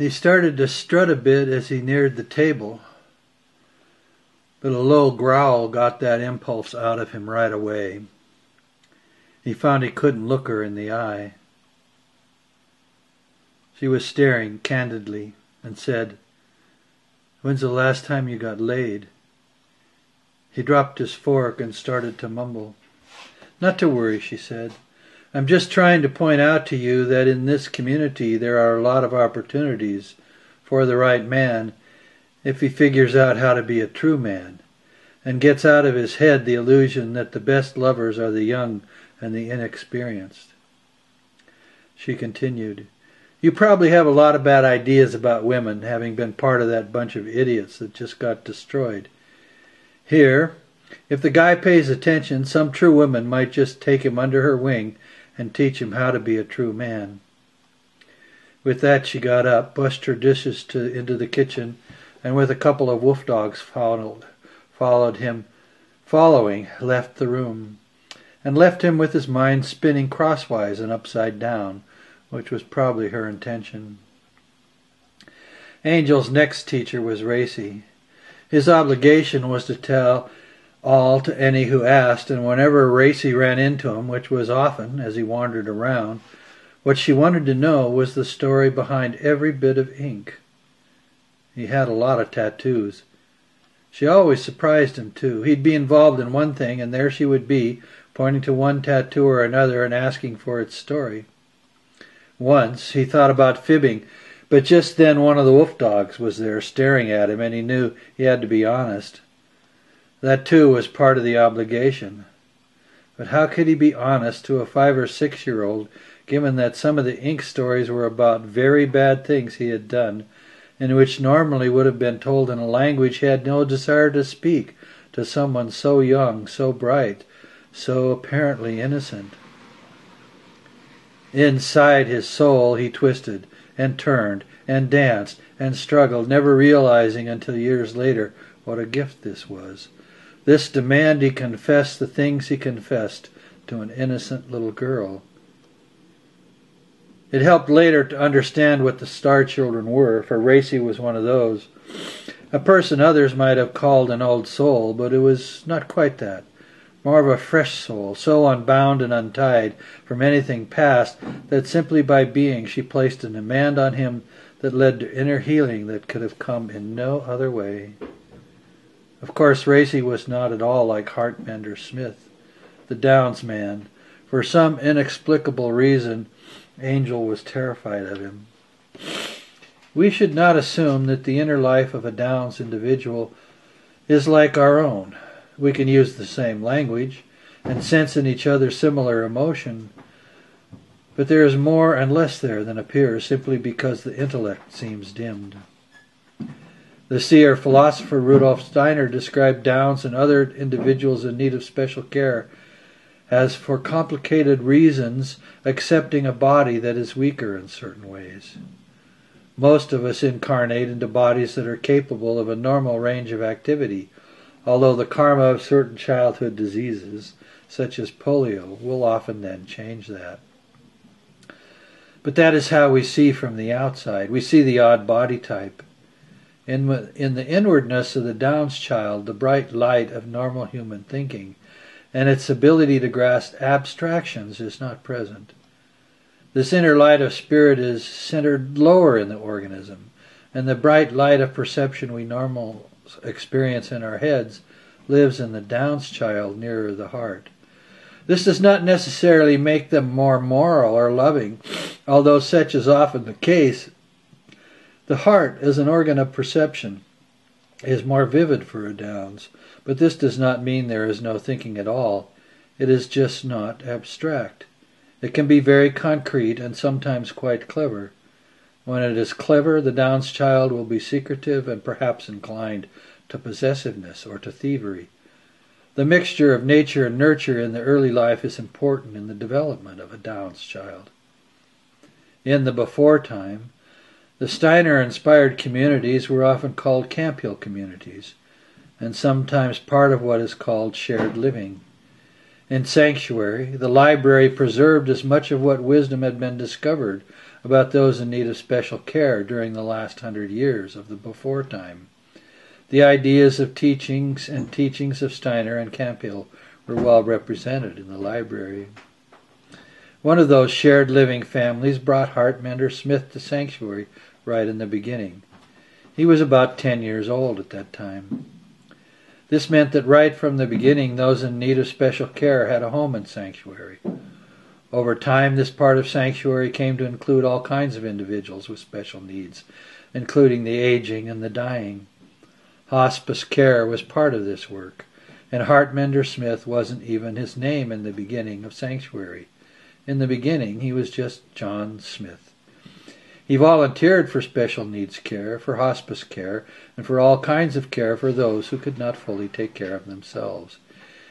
He started to strut a bit as he neared the table, but a low growl got that impulse out of him right away. He found he couldn't look her in the eye. She was staring candidly and said, "When's the last time you got laid?" He dropped his fork and started to mumble. "Not to worry," she said. "I'm just trying to point out to you that in this community there are a lot of opportunities for the right man if he figures out how to be a true man and gets out of his head the illusion that the best lovers are the young and the inexperienced." She continued, "You probably have a lot of bad ideas about women, having been part of that bunch of idiots that just got destroyed. Here, if the guy pays attention, some true woman might just take him under her wing and teach him how to be a true man." With that she got up, pushed her dishes into the kitchen, and with a couple of wolf dogs following, left the room, and left him with his mind spinning crosswise and upside down, which was probably her intention. Angel's next teacher was Racy. His obligation was to tell all to any who asked, and whenever Racy ran into him, which was often as he wandered around, what she wanted to know was the story behind every bit of ink. He had a lot of tattoos. She always surprised him, too. He'd be involved in one thing, and there she would be, pointing to one tattoo or another and asking for its story. Once he thought about fibbing, but just then one of the wolf dogs was there staring at him, and he knew he had to be honest. That, too, was part of the obligation. But how could he be honest to a 5 or 6-year-old, given that some of the ink stories were about very bad things he had done, and which normally would have been told in a language he had no desire to speak to someone so young, so bright, so apparently innocent? Inside his soul he twisted and turned and danced and struggled, never realizing until years later what a gift this was. This demand he confessed the things he confessed to an innocent little girl. It helped later to understand what the Star Children were, for Racy was one of those. A person others might have called an old soul, but it was not quite that. More of a fresh soul, so unbound and untied from anything past that simply by being she placed a demand on him that led to inner healing that could have come in no other way. Of course, Racy was not at all like Heartbender Smith, the Downs man. For some inexplicable reason, Angel was terrified of him. We should not assume that the inner life of a Downs individual is like our own. We can use the same language and sense in each other similar emotion, but there is more and less there than appears simply because the intellect seems dimmed. The seer philosopher Rudolf Steiner described Downs and other individuals in need of special care as, for complicated reasons, accepting a body that is weaker in certain ways. Most of us incarnate into bodies that are capable of a normal range of activity, although the karma of certain childhood diseases, such as polio, will often then change that. But that is how we see from the outside. We see the odd body type. In the inwardness of the Downs child, the bright light of normal human thinking and its ability to grasp abstractions is not present. This inner light of spirit is centered lower in the organism, and the bright light of perception we normally experience in our heads lives in the Downs child nearer the heart. This does not necessarily make them more moral or loving, although such is often the case. The heart, as an organ of perception, is more vivid for a Downs, but this does not mean there is no thinking at all. It is just not abstract. It can be very concrete and sometimes quite clever. When it is clever, the Downs child will be secretive and perhaps inclined to possessiveness or to thievery. The mixture of nature and nurture in the early life is important in the development of a Downs child. In the before time, the Steiner-inspired communities were often called Camp-Hill communities, and sometimes part of what is called shared living. In Sanctuary, the library preserved as much of what wisdom had been discovered about those in need of special care during the last 100 years of the before time. The ideas of teachings of Steiner and Campbell were well represented in the library. One of those shared living families brought Hartmender Smith to Sanctuary right in the beginning. He was about 10 years old at that time. This meant that right from the beginning, those in need of special care had a home in Sanctuary. Over time, this part of Sanctuary came to include all kinds of individuals with special needs, including the aging and the dying. Hospice care was part of this work, and Hartmender Smith wasn't even his name in the beginning of Sanctuary. In the beginning, he was just John Smith. He volunteered for special needs care, for hospice care, and for all kinds of care for those who could not fully take care of themselves.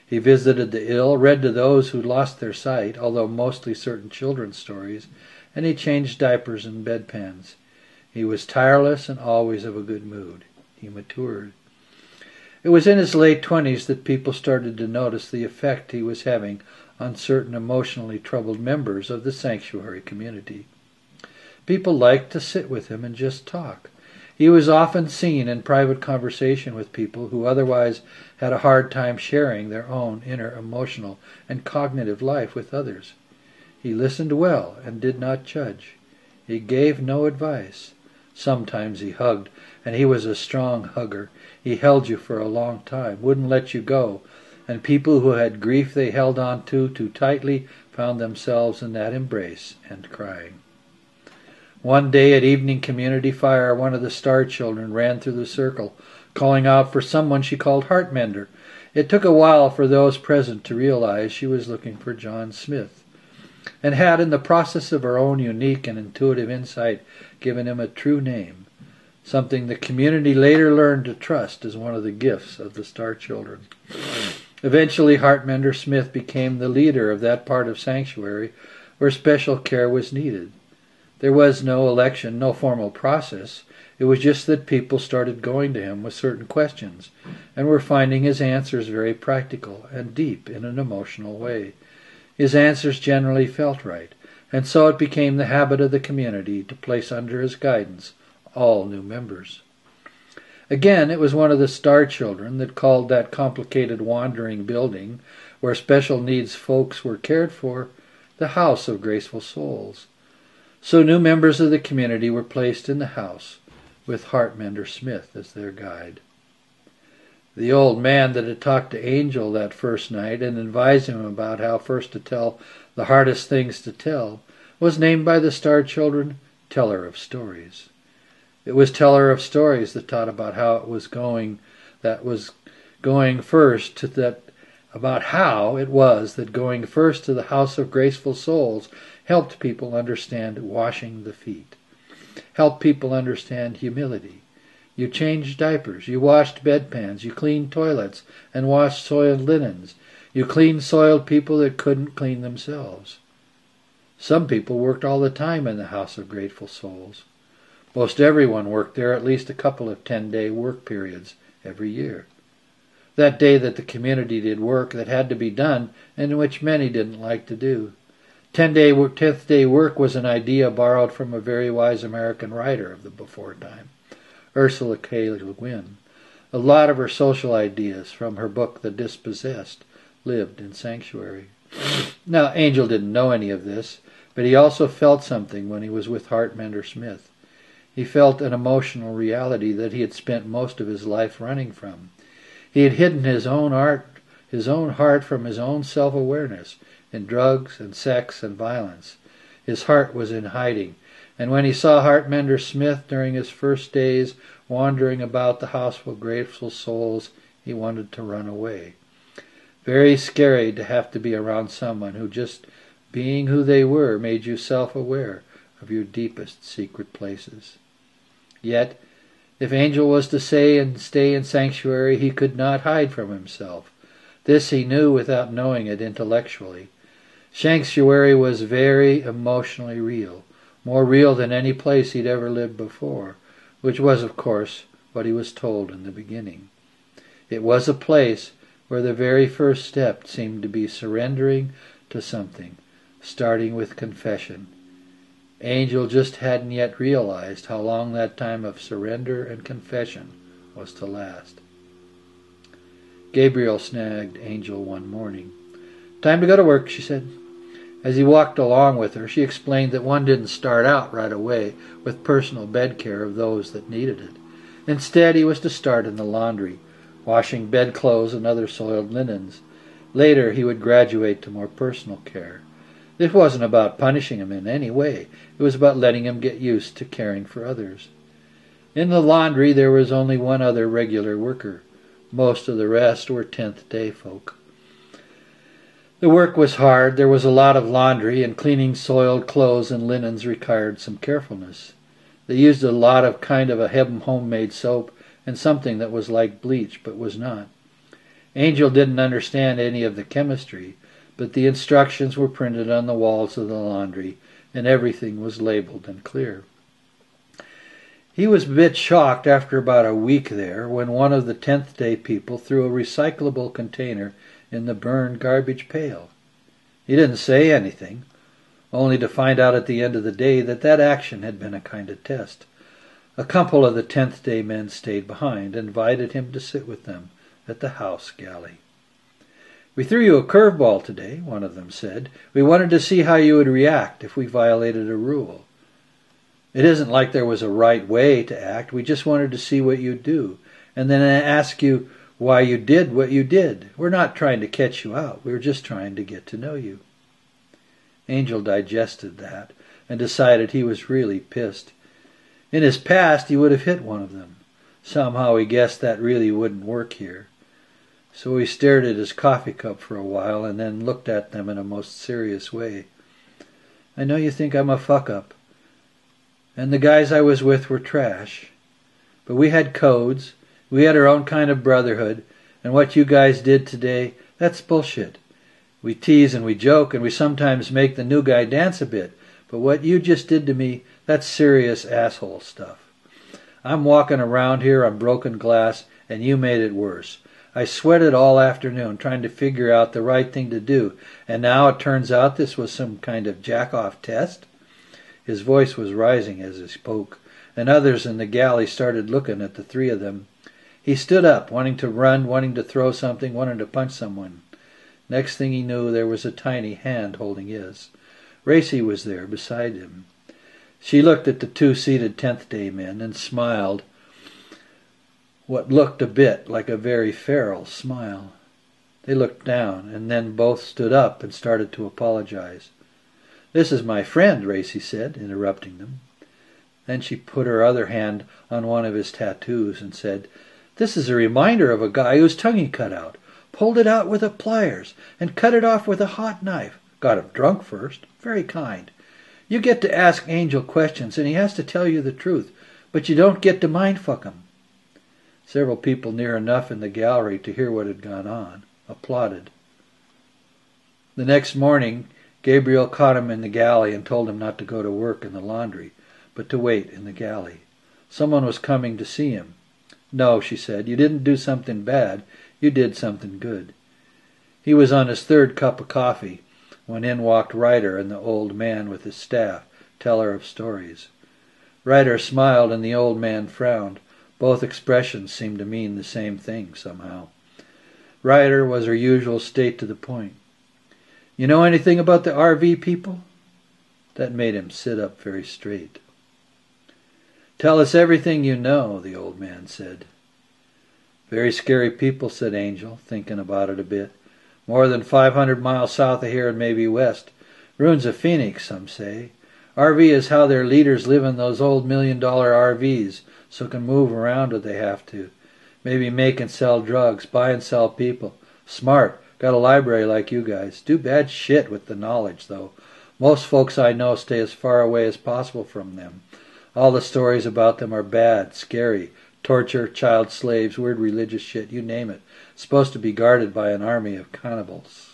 He visited the ill, read to those who lost their sight, although mostly certain children's stories, and he changed diapers and bedpans. He was tireless and always of a good mood. He matured. It was in his late 20s that people started to notice the effect he was having on certain emotionally troubled members of the Sanctuary community. People liked to sit with him and just talk. He was often seen in private conversation with people who otherwise had a hard time sharing their own inner emotional and cognitive life with others. He listened well and did not judge. He gave no advice. Sometimes he hugged, and he was a strong hugger. He held you for a long time, wouldn't let you go, and people who had grief they held on to too tightly found themselves in that embrace and crying. One day at evening community fire, one of the star children ran through the circle, calling out for someone she called Hartmender. It took a while for those present to realize she was looking for John Smith, and had, in the process of her own unique and intuitive insight, given him a true name, something the community later learned to trust as one of the gifts of the star children. Eventually, Hartmender Smith became the leader of that part of Sanctuary where special care was needed. There was no election, no formal process. It was just that people started going to him with certain questions and were finding his answers very practical and deep in an emotional way. His answers generally felt right, and so it became the habit of the community to place under his guidance all new members. Again, it was one of the star children that called that complicated wandering building where special needs folks were cared for the House of Graceful Souls. So new members of the community were placed in the house with Hartmender Smith as their guide. The old man that had talked to Angel that first night and advised him about how first to tell the hardest things to tell was named by the star children Teller of Stories. It was Teller of Stories that taught about how it was going first to the House of Graceful Souls helped people understand washing the feet, helped people understand humility. You changed diapers, you washed bedpans, you cleaned toilets and washed soiled linens. You cleaned soiled people that couldn't clean themselves. Some people worked all the time in the House of Grateful Souls. Most everyone worked there at least a couple of 10-day work periods every year. That day that the community did work that had to be done and which many didn't like to do. 10th day work was an idea borrowed from a very wise American writer of the before time, Ursula K. Le Guin. A lot of her social ideas from her book The Dispossessed lived in Sanctuary. Now, Angel didn't know any of this, but he also felt something when he was with Hartmender Smith. He felt an emotional reality that he had spent most of his life running from. He had hidden his own heart from his own self-awareness in drugs and sex and violence. His heart was in hiding, and when he saw Hartmender Smith during his first days wandering about the House of Graceful Souls, he wanted to run away. Very scary to have to be around someone who, just being who they were, made you self-aware of your deepest secret places. Yet, if Angel was to stay in Sanctuary, he could not hide from himself. This he knew without knowing it intellectually. Sanctuary was very emotionally real, more real than any place he'd ever lived before, which was, of course, what he was told in the beginning. It was a place where the very first step seemed to be surrendering to something, starting with confession. Angel just hadn't yet realized how long that time of surrender and confession was to last. Gabriel snagged Angel one morning. "Time to go to work," she said. As he walked along with her, she explained that one didn't start out right away with personal bed care of those that needed it. Instead, he was to start in the laundry, washing bedclothes and other soiled linens. Later, he would graduate to more personal care. This wasn't about punishing him in any way. It was about letting him get used to caring for others. In the laundry, there was only one other regular worker. Most of the rest were 10th day folk. The work was hard. There was a lot of laundry, and cleaning soiled clothes and linens required some carefulness. They used a lot of kind of a homemade soap and something that was like bleach but was not. Angel didn't understand any of the chemistry, but the instructions were printed on the walls of the laundry, and everything was labeled and clear. He was a bit shocked after about a week there when one of the 10th day people threw a recyclable container in the burned garbage pail. He didn't say anything, only to find out at the end of the day that that action had been a kind of test. A couple of the 10th day men stayed behind and invited him to sit with them at the house galley. "We threw you a curveball today," one of them said. "We wanted to see how you would react if we violated a rule. It isn't like there was a right way to act. We just wanted to see what you'd do, and then ask you why you did what you did. We're not trying to catch you out. We were just trying to get to know you." Angel digested that and decided he was really pissed. In his past, he would have hit one of them. Somehow he guessed that really wouldn't work here. So he stared at his coffee cup for a while and then looked at them in a most serious way. "I know you think I'm a fuck-up, and the guys I was with were trash. But we had codes. We had our own kind of brotherhood, and what you guys did today, that's bullshit. We tease and we joke, and we sometimes make the new guy dance a bit, but what you just did to me, that's serious asshole stuff. I'm walking around here on broken glass, and you made it worse. I sweated all afternoon trying to figure out the right thing to do, and now it turns out this was some kind of jack-off test?" His voice was rising as he spoke, and others in the galley started looking at the three of them. He stood up, wanting to run, wanting to throw something, wanting to punch someone. Next thing he knew, there was a tiny hand holding his. Racy was there beside him. She looked at the two seated 10th day men and smiled, what looked a bit like a very feral smile. They looked down, and then both stood up and started to apologize. "This is my friend," Racy said, interrupting them. Then she put her other hand on one of his tattoos and said, "This is a reminder of a guy whose tongue he cut out. Pulled it out with a pliers and cut it off with a hot knife. Got him drunk first. Very kind. You get to ask Angel questions and he has to tell you the truth, but you don't get to mindfuck him." Several people near enough in the gallery to hear what had gone on applauded. The next morning, Gabriel caught him in the galley and told him not to go to work in the laundry, but to wait in the galley. Someone was coming to see him. "No," she said, "you didn't do something bad. You did something good." He was on his third cup of coffee when in walked Ryder and the old man with his staff, teller of stories. Ryder smiled and the old man frowned. Both expressions seemed to mean the same thing somehow. Ryder was her usual state to the point. "You know anything about the RV people?" That made him sit up very straight. "Tell us everything you know," the old man said. "Very scary people," said Angel, thinking about it a bit. "More than 500 miles south of here and maybe west. Ruins of Phoenix, some say. RV is how their leaders live in those old $1,000,000 RVs, so can move around if they have to. Maybe make and sell drugs, buy and sell people. Smart. Got a library like you guys. Do bad shit with the knowledge, though. Most folks I know stay as far away as possible from them. All the stories about them are bad, scary. Torture, child slaves, weird religious shit, you name it. Supposed to be guarded by an army of cannibals."